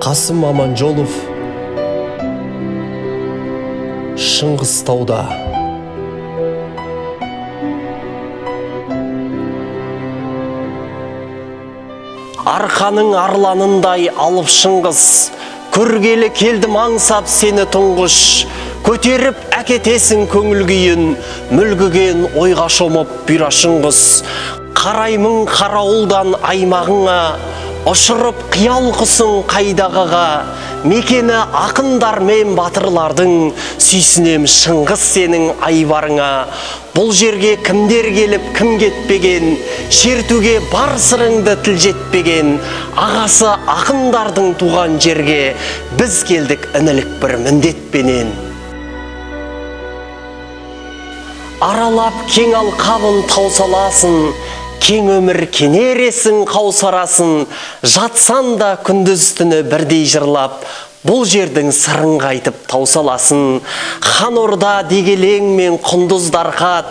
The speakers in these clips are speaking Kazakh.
Қасым Аманжолов Шыңғыстауда. Арқаның арланындай алып шыңғыс, көргелі келдім аңсап сені тұңғыш. Көтеріп әкетесің көңіл күйін, мүлгіген ойға шомып бұйра шыңғыс. Қараймын қарауылдан аймағыңа, ұшырып қиял құсың қайдағыға. Мекені ақындар мен батырлардың, сүйсінем шыңғыс сенің айбарыңа. Бұл жерге кімдер келіп кім кетпеген, шертуге бар сырыңды тіл жетпеген. Ағасы ақындардың туған жерге, біз келдік інілік бір міндетпенен. Аралап кең алқабын таусаласын, кең өмір кенересің қаусарасын. Жатсан да күндіз түні бірдей жырлап, бұл жердің сырын қайтып таусаласын. Хан орда дегелең мен құндыздар қат,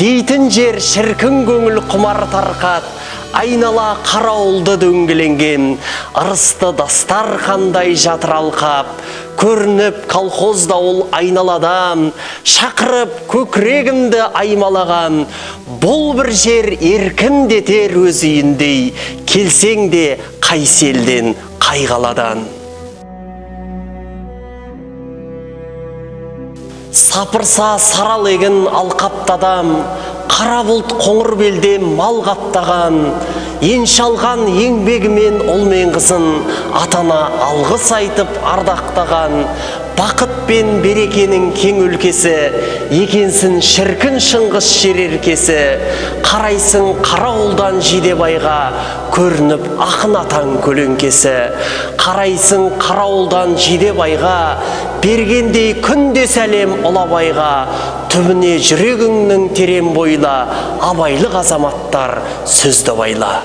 дейтін жер шіркін көңіл құмар тарқат. Айнала қарауылды дөңгеленген, ырысты дастар қандай жатыр алқап. Көрініп колхоз дауыл айналадан, шақырып көкірегімді аймалаған. Бұл бір жер еркіндетер өз үйіндей, келсең де қайсы елден, қай қаладан. Сапырса сарал егін алқаптадам, қара бұлт қоңыр белдем мал қаптаған. Еншалған еңбегімен ұл мен қызын, атана алғыс айтып ардақтаған. Бақыт пен берекенің кең өлкесі, екенсін шіркін шыңғыс шереркесі. Қарайсың қарауылдан Жидебайға, көрініп ақын атаң көлеңкесі. Қарайсың қарауылдан Жидебайға, бергендей күнде сәлем ұлабайға. Түбіне жүрегіңнің терем бойла, абайлық азаматтар сөзді байла.